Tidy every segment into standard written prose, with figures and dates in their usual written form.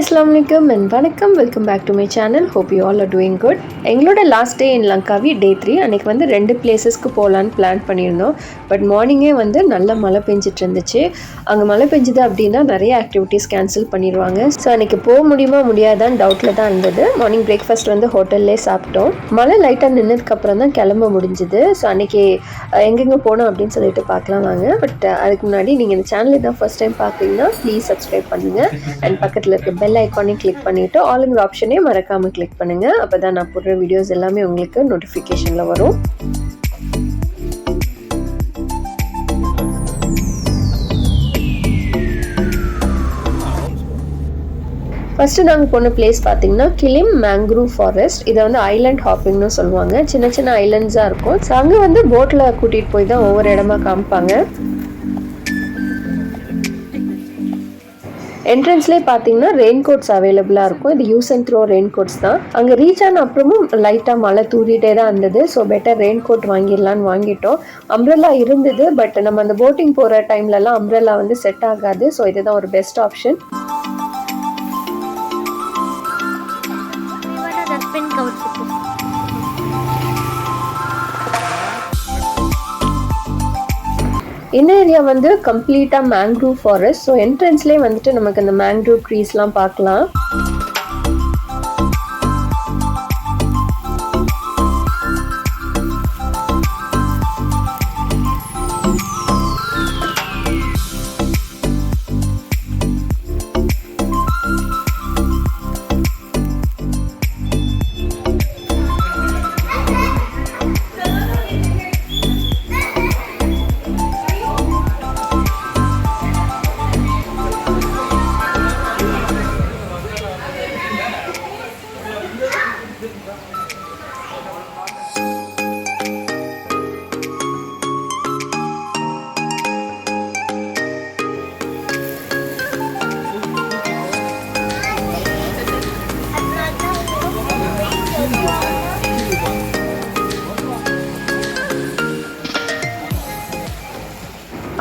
Assalamu alaikum and vanakkam. Welcome back to my channel. Hope you all are doing good. எங்களோட last day இன் லங்காவி டே 3. அன்றைக்கி வந்து 2 பிளேசஸ்க்கு போகலான்னு plan பண்ணியிருந்தோம். But மார்னிங்கே வந்து நல்ல மழை பெஞ்சிட்டு இருந்துச்சு. அங்கே மழை பெஞ்சுது அப்படின்னா நிறைய ஆக்டிவிட்டீஸ் கேன்சல் பண்ணிடுவாங்க. ஸோ அன்றைக்கி போக முடியுமா முடியாதான்னு டவுட்டில் தான் இருந்தது. மார்னிங் பிரேக்ஃபாஸ்ட் வந்து ஹோட்டல்லே சாப்பிட்டோம். மழை லைட்டாக நின்னதுக்கப்புறம் தான் கிளம்ப முடிஞ்சுது. ஸோ அன்றைக்கி எங்கெங்கே போனோம் அப்படின்னு சொல்லிட்டு பார்க்கலாம் வாங்க. பட் அதுக்கு முன்னாடி நீங்கள் இந்த சேனலை தான் ஃபர்ஸ்ட் டைம் பார்க்குறீங்கன்னா ப்ளீஸ் சப்ஸ்கிரைப் பண்ணுங்கள். அண்ட் பக்கத்தில் இருக்க பெல் ஐக்கானையும் கிளிக் பண்ணிவிட்டு ஆளுங்கிற ஆப்ஷனே மறக்காமல் கிளிக் பண்ணுங்கள். அப்போ தான் நான் போடுற வீடியோஸ் எல்லாமே உங்களுக்கு நோட்டிஃபிகேஷனில் வரும். ஃபஸ்ட்டு நாங்கள் போன பிளேஸ் பார்த்தீங்கன்னா கிளிம் மேங்க்ரூவ் ஃபாரஸ்ட். இதை வந்து ஐலண்ட் ஹாப்பிங்னு சொல்லுவாங்க. சின்ன சின்ன ஐலண்ட்ஸாக இருக்கும். ஸோ அங்கே வந்து போட்டில் கூட்டிகிட்டு போய் தான் ஒவ்வொரு இடமா காமிப்பாங்க. என்ட்ரன்ஸ்லேயே பார்த்தீங்கன்னா ரெயின் கோட்ஸ் அவைலபிளாக இருக்கும். இது use and throw rain coats தான். அங்கே ரீச் ஆன அப்புறமும் லைட்டாக மழை தூரிட்டே தான் இருந்தது. ஸோ பெட்டர் ரெயின் கோட் வாங்கிடலான்னு வாங்கிட்டோம். அம்ப்ரெல்லா இருந்தது, பட் நம்ம அந்த போட்டிங் போகிற டைம்லலாம் அம்ப்ரெல்லா வந்து செட் ஆகாது. ஸோ இதுதான் ஒரு பெஸ்ட் ஆப்ஷன். இந்த ஏரியா வந்து கம்ப்ளீட்டாக மேங்க்ரூவ் ஃபாரஸ்ட். ஸோ என்ட்ரன்ஸ்லேயே வந்துட்டு நமக்கு அந்த மேங்க்ரூவ் ட்ரீஸ்லாம் பார்க்கலாம்.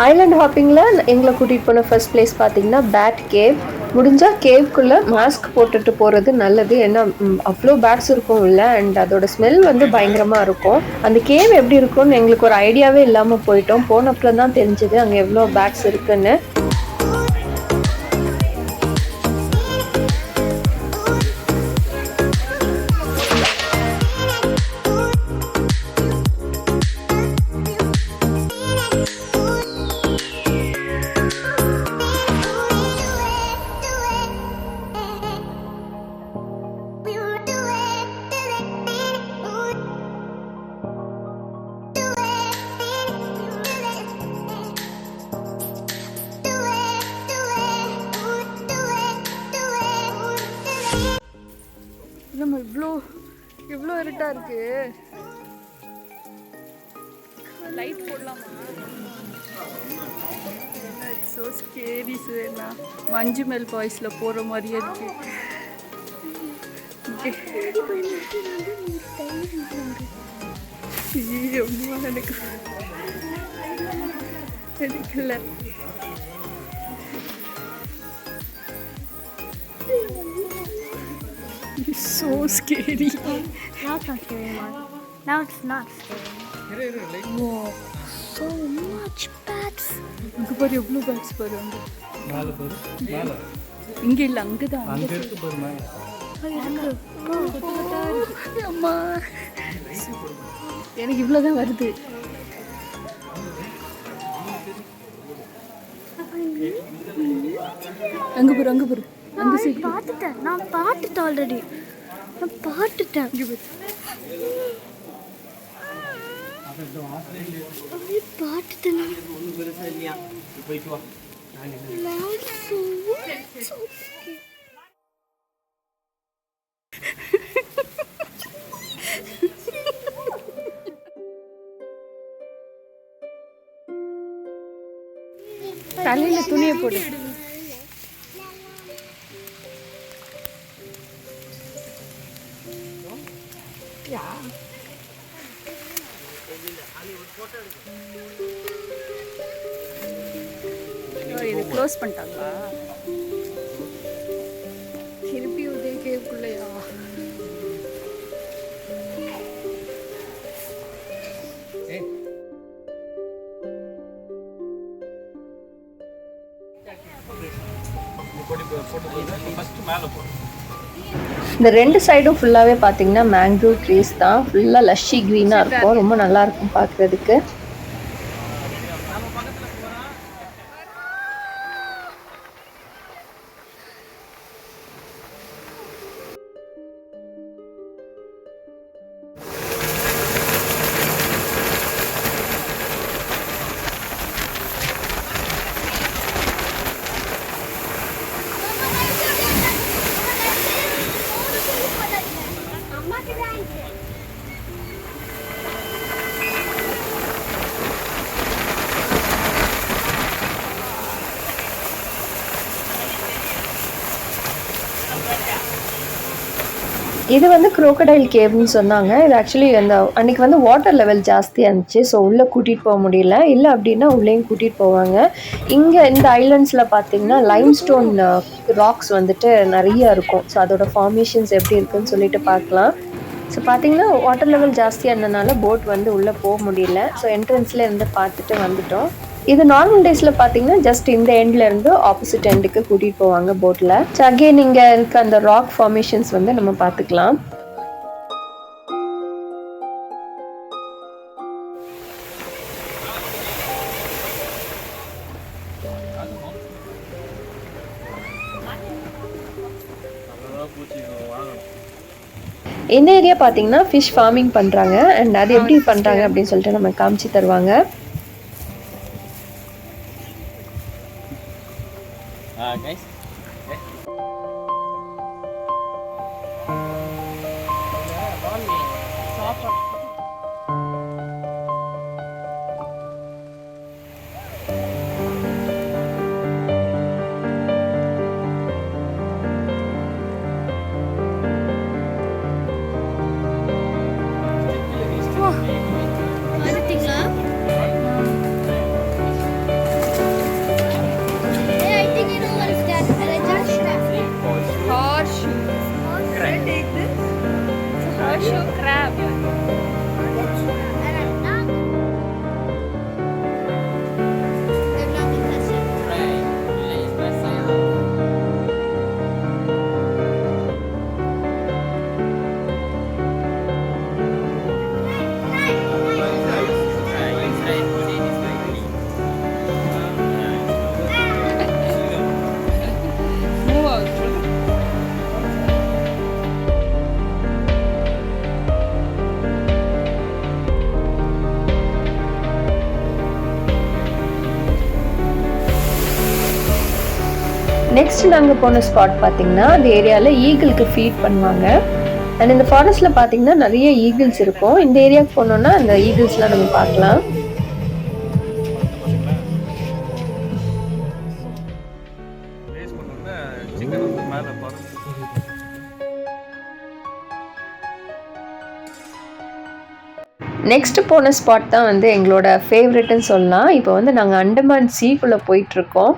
ஐலண்ட் ஹாப்பிங்கில் எங்களை கூட்டிகிட்டு போன ஃபர்ஸ்ட் பிளேஸ் பார்த்தீங்கன்னா பேட் கேவ். முடிஞ்சால் கேவ்க்குள்ளே மாஸ்க் போட்டுட்டு போகிறது நல்லது. ஏன்னா அவ்வளோ பேட்ஸ் இருக்கும் இல்லை. அண்ட் அதோட ஸ்மெல் வந்து பயங்கரமாக இருக்கும். அந்த கேவ் எப்படி இருக்கும்னு எங்களுக்கு ஒரு ஐடியாவே இல்லாமல் போயிட்டோம். போனப்பறம் தான் தெரிஞ்சுது அங்கே எவ்வளோ பேட்ஸ் இருக்குன்னு. நம்ம இவ்வளோ இருட்டாக இருக்கு. லைட் போடலாமா? So scary சுவேனா. மஞ்சு மேல் பாய்ஸில் போகிற மாதிரியே இருக்கு. எனக்கு எடுக்கல. It's so scary. Now it's not scary anymore. Now it's not scary. Wow, So much bats. இங்க பாரு எவ்வளவு பேட்ஸ் பாரு. அங்க மேல பாரு. மேல இங்க இல்ல, அங்கதான். அங்க இருக்கு பாரு மேல. அம்மா எனக்கு இவ்வளவுதான் வருது. அங்க பாரு அங்க பாரு. அந்த சைடு பார்த்துட்டேன். நான் பார்த்துட்டேன் ஆல்ரெடி. நான் பார்த்துட்டேன். பார்த்துட்டேன். தலையில துணியை போடு. இது க்ளோஸ் பண்ணிட்டாங்களா? இந்த ரெண்டு சைடும் ஃபுல்லாகவே பார்த்தீங்கன்னா மேங்க்ரோவ் ட்ரீஸ் தான். ஃபுல்லாக லஷ்ஷி க்ரீனாக இருக்கும். ரொம்ப நல்லாயிருக்கும் பார்க்குறதுக்கு. இது வந்து crocodile கேவ்னு சொன்னாங்க. இது ஆக்சுவலி அன்னைக்கு வந்து வாட்டர் லெவல் ஜாஸ்தியாக இருந்துச்சு. ஸோ உள்ளே கூட்டிகிட்டு போக முடியல. இல்லை அப்படின்னா உள்ளேயும் கூட்டிகிட்டு போவாங்க. இங்கே இந்த ஐலண்ட்ஸில் பார்த்தீங்கன்னா லைம்ஸ்டோன் ராக்ஸ் வந்துட்டு நிறைய இருக்கும். ஸோ அதோட ஃபார்மேஷன்ஸ் எப்படி இருக்குன்னு சொல்லிட்டு பார்க்கலாம். ஸோ பார்த்தீங்கன்னா வாட்டர் லெவல் ஜாஸ்தியாக இருந்தனால போட் வந்து உள்ளே போக முடியல. ஸோ என்ட்ரன்ஸில் இருந்து பார்த்துட்டு வந்துட்டோம். இது நார்மல் டேஸில் பார்த்தீங்கன்னா ஜஸ்ட் இந்த எண்டில் இருந்து ஆப்போசிட் எண்டுக்கு கூட்டிகிட்டு போவாங்க போட்டில். ஸோ அகெயின் இங்கே இருக்க அந்த ராக் ஃபார்மேஷன்ஸ் வந்து நம்ம பார்த்துக்கலாம். இந்த ஏரியா பார்த்தீங்கன்னா ஃபிஷ் ஃபார்மிங் பண்ணுறாங்க. அண்ட் அது எப்படி பண்ணுறாங்க அப்படின்னு சொல்லிட்டு நம்ம காமிச்சு தருவாங்க. Guys. நெக்ஸ்ட் நாங்கள் போன ஸ்பாட் பார்த்தீங்கன்னா அந்த ஏரியாவில் ஈகிளுக்கு ஃபீட் பண்ணுவாங்க. அண்ட் இந்த ஃபாரஸ்ட்டில் பார்த்தீங்கன்னா நிறைய ஈகிள்ஸ் இருக்கும். இந்த ஏரியாவுக்கு போனோன்னா அந்த ஈகிள்ஸ்லாம் நம்ம பார்க்கலாம். நெக்ஸ்ட் போன ஸ்பாட் தான் வந்து எங்களோட ஃபேவரெட்னு சொல்லலாம். இப்போ வந்து நாங்கள் அண்டமான் சீக்குள்ளே போயிட்டுருக்கோம்.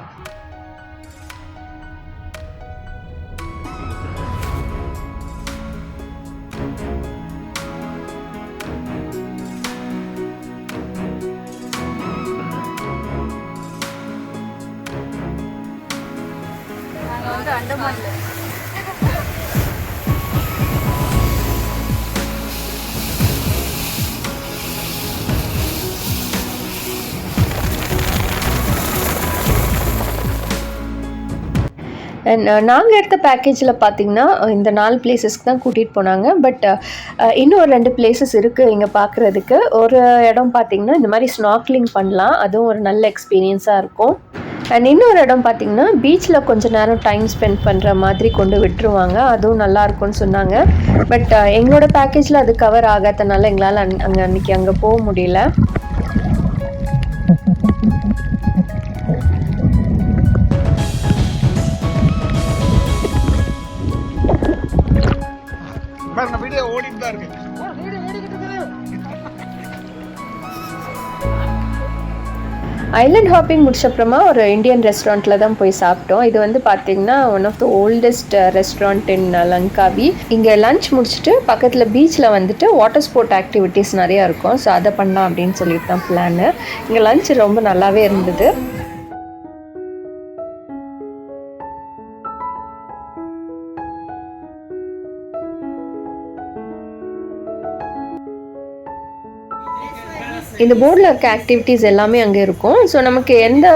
அண்ட் நாங்கள் எடுத்த பேக்கேஜில் பார்த்திங்கன்னா இந்த 4 பிளேசஸ்க்கு தான் கூட்டிகிட்டு போனாங்க. பட் இன்னும் ஒரு 2 பிளேசஸ் இருக்குது இங்கே பார்க்குறதுக்கு. ஒரு இடம் பார்த்திங்கன்னா இந்த மாதிரி ஸ்நார்க்லிங் பண்ணலாம். அதுவும் ஒரு நல்ல எக்ஸ்பீரியன்ஸாக இருக்கும். அண்ட் இன்னொரு இடம் பார்த்திங்கன்னா பீச்சில் கொஞ்சம் நேரம் டைம் ஸ்பெண்ட் பண்ணுற மாதிரி கொண்டு விட்டுருவாங்க. அதுவும் நல்லா இருக்கும்னு சொன்னாங்க. பட் எங்களோட பேக்கேஜில் அது கவர் ஆகாதனால எங்களால் அன்றைக்கி அங்கே போக முடியல. வீடியோ ஓடிட்டு தான் இருக்கு. ஐலண்ட் ஹாப்பிங் முடிச்சப்புறமா ஒரு இந்தியன் ரெஸ்டாரண்ட்டில் தான் போய் சாப்பிட்டோம். இது வந்து பார்த்திங்கன்னா one of the oldest restaurant in Langkawi. இங்கே லன்ச் முடிச்சுட்டு பக்கத்தில் பீச்சில் வந்துட்டு வாட்டர் ஸ்போர்ட் ஆக்டிவிட்டீஸ் நிறையா இருக்கும். ஸோ அதை பண்ணலாம் அப்படின்னு சொல்லிட்டு தான் பிளானு. இங்கே லன்ச் ரொம்ப நல்லாவே இருந்தது. இந்த போர்டில் இருக்க ஆக்டிவிட்டீஸ் எல்லாமே அங்கே இருக்கும். ஸோ நமக்கு எந்த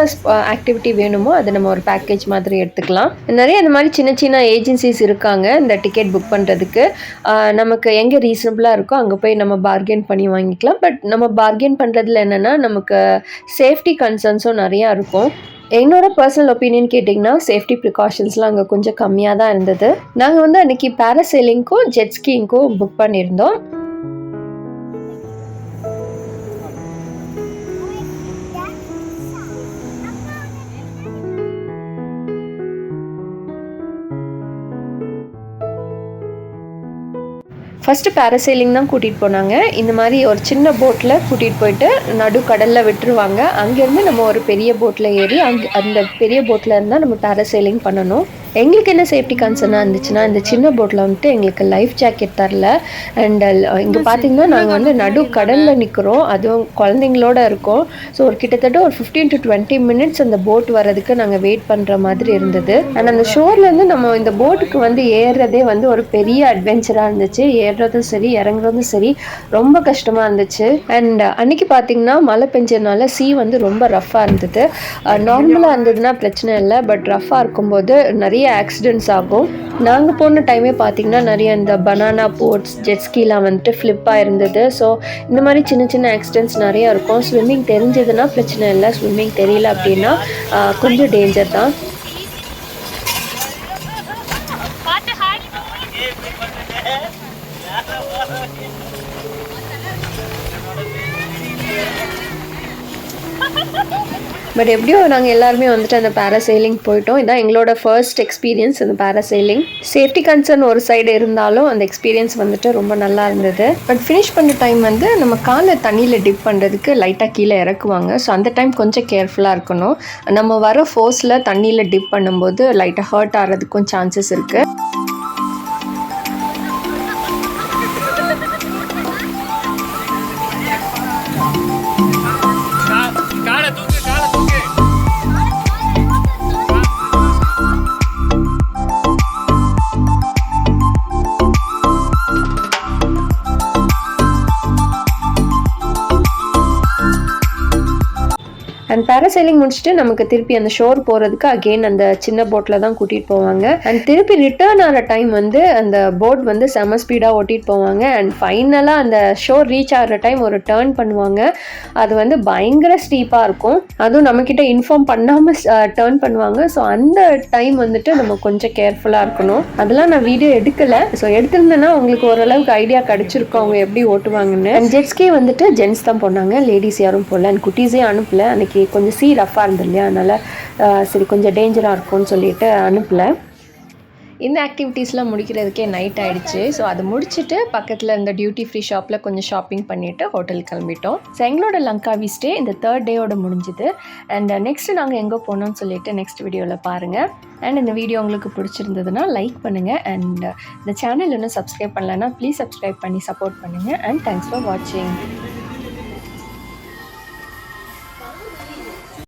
ஆக்டிவிட்டி வேணுமோ அதை நம்ம ஒரு பேக்கேஜ் மாதிரி எடுத்துக்கலாம். நிறைய இந்த மாதிரி சின்ன சின்ன ஏஜென்சிஸ் இருக்காங்க இந்த டிக்கெட் புக் பண்ணுறதுக்கு. நமக்கு எங்கே ரீசனபிளாக இருக்கோ அங்கே போய் நம்ம பார்கெயின் பண்ணி வாங்கிக்கலாம். பட் நம்ம பார்கெயின் பண்ணுறதுல என்னென்னா நமக்கு சேஃப்டி கன்சர்ன்ஸும் நிறையா இருக்கும். என்னோட பர்சனல் ஒப்பீனியன் கேட்டிங்கன்னா சேஃப்டி ப்ரிகாஷன்ஸ்லாம் அங்கே கொஞ்சம் கம்மியாக தான் இருந்தது. நாங்கள் வந்து அன்றைக்கி பேராசெயிலிங்க்கும் ஜெட்ஸ்கீங்க்கும் புக் பண்ணியிருந்தோம். ஃபஸ்ட்டு பேராசெயிலிங் தான் கூட்டிகிட்டு போனாங்க. இந்த மாதிரி ஒரு சின்ன போட்டில் கூட்டிகிட்டு போயிட்டு நடு கடலில் விட்டுருவாங்க. அங்கேருந்து நம்ம ஒரு பெரிய போட்டில் ஏறி அந்த பெரிய போட்டில் இருந்தால் நம்ம பேராசெயிலிங் பண்ணணும். எங்களுக்கு என்ன சேஃப்டி கன்சர்னாக இருந்துச்சுன்னா இந்த சின்ன போட்டில் வந்துட்டு எங்களுக்கு லைஃப் ஜாக்கெட் தரல. அண்ட் இங்கே பார்த்திங்கன்னா நாங்கள் வந்து நடு கடலில் நிற்கிறோம், அதுவும் குழந்தைங்களோட இருக்கோம். ஸோ ஒரு கிட்டத்தட்ட ஒரு 15 to 20 minutes அந்த போட் வர்றதுக்கு நாங்கள் வெயிட் பண்ணுற மாதிரி இருந்தது. அண்ட் அந்த ஷோர்லேருந்து நம்ம இந்த போட்டுக்கு வந்து ஏறுறதே வந்து ஒரு பெரிய அட்வென்ச்சராக இருந்துச்சு. ஏறுறதும் சரி இறங்குறதும் சரி ரொம்ப கஷ்டமாக இருந்துச்சு. அண்ட் அன்றைக்கி பார்த்திங்கன்னா மழை பெஞ்சதுனால வந்து ரொம்ப ரஃப்பாக இருந்தது. நார்மலாக இருந்ததுன்னா பிரச்சனை இல்லை, பட் ரஃப்பாக இருக்கும்போது நிறைய ஆக்சிடென்ட்ஸ் ஆகும். நாங்கள் போன டைமே பார்த்திங்கன்னா நிறைய இந்த பனானா போட்ஸ் ஜெட்ஸ்கீலாம் வந்துட்டு ஃப்ளிப்பாக இருந்தது. ஸோ இந்த மாதிரி சின்ன சின்ன ஆக்சிடென்ட்ஸ் நிறையா இருக்கும். ஸ்விம்மிங் தெரிஞ்சதுன்னா பிரச்சனை இல்லை, ஸ்விம்மிங் தெரியல அப்படின்னா கொஞ்சம் டேஞ்சர் தான். பட் எப்படியோ நாங்கள் எல்லாருமே வந்துட்டு அந்த பேராசெயிலிங் போயிட்டோம். இதான் எங்களோட ஃபர்ஸ்ட் எக்ஸ்பீரியன்ஸ் அந்த பேராசெயிலிங். சேஃப்டி கன்சர்ன் ஒரு சைடு இருந்தாலும் அந்த எக்ஸ்பீரியன்ஸ் வந்துட்டு ரொம்ப நல்லா இருந்தது. பட் ஃபினிஷ் பண்ணுற டைம் வந்து நம்ம காலை தண்ணியில் டிப் பண்ணுறதுக்கு லைட்டாக கீழே இறக்குவாங்க. ஸோ அந்த டைம் கொஞ்சம் கேர்ஃபுல்லாக இருக்கணும். நம்ம வர ஃபோர்ஸில் தண்ணியில் டிப் பண்ணும்போது லைட்டாக ஹர்ட் ஆகிறதுக்கும் சான்சஸ் இருக்குது. அண்ட் பேராசெயிலிங் முடிச்சுட்டு நமக்கு திருப்பி அந்த ஷோர் போகிறதுக்கு அகெயின் அந்த சின்ன போட்டில் தான் கூட்டிகிட்டு போவாங்க. அண்ட் திருப்பி ரிட்டர்ன் ஆகிற டைம் வந்து அந்த போட் வந்து செம ஸ்பீடாக ஓட்டிகிட்டு போவாங்க. அண்ட் ஃபைனலாக அந்த ஷோர் ரீச் ஆகிற டைம் ஒரு டேர்ன் பண்ணுவாங்க. அது வந்து பயங்கர ஸ்டீப்பாக இருக்கும். அதுவும் நம்மக்கிட்ட இன்ஃபார்ம் பண்ணாமல் டேர்ன் பண்ணுவாங்க. ஸோ அந்த டைம் வந்துட்டு நம்ம கொஞ்சம் கேர்ஃபுல்லாக இருக்கணும். அதெல்லாம் நான் வீடியோ எடுக்கலை. ஸோ எடுத்திருந்தேன்னா உங்களுக்கு ஓரளவுக்கு ஐடியா கிடச்சிருக்கும் அவங்க எப்படி ஓட்டுவாங்கன்னு. அண்ட் ஜெட்ஸ்கே வந்துட்டு ஜென்ட்ஸ் தான் போனாங்க, லேடிஸ் யாரும் போகல. அண்ட் குட்டீஸே அனுப்பலை. அன்றைக்கி கொஞ்சம் ரஃப்பாக இருந்தது இல்லையா, அதனால் சரி கொஞ்சம் டேஞ்சராக இருக்கும்னு சொல்லிட்டு அனுப்பலை. இந்த ஆக்டிவிட்டீஸ்லாம் முடிக்கிறதுக்கே நைட் ஆகிடுச்சு. ஸோ அதை முடிச்சுட்டு பக்கத்தில் இருந்த டியூட்டி ஃப்ரீ ஷாப்பில் கொஞ்சம் ஷாப்பிங் பண்ணிவிட்டு ஹோட்டல் கிளம்பிட்டோம். ஸோ எங்களோட லங்காவி ஸ்டே இந்த 3rd டேயோட முடிஞ்சுது. அண்ட் நெக்ஸ்ட்டு நாங்கள் எங்கே போனோம்னு சொல்லிட்டு நெக்ஸ்ட் வீடியோவில் பாருங்கள். அண்ட் இந்த வீடியோ உங்களுக்கு பிடிச்சிருந்ததுன்னா லைக் பண்ணுங்கள். அண்ட் இந்த சேனல் இன்னும் சப்ஸ்கிரைப் பண்ணலைன்னா ப்ளீஸ் சப்ஸ்கிரைப் பண்ணி சப்போர்ட் பண்ணுங்கள். அண்ட் தேங்க்ஸ் ஃபார் வாட்சிங்.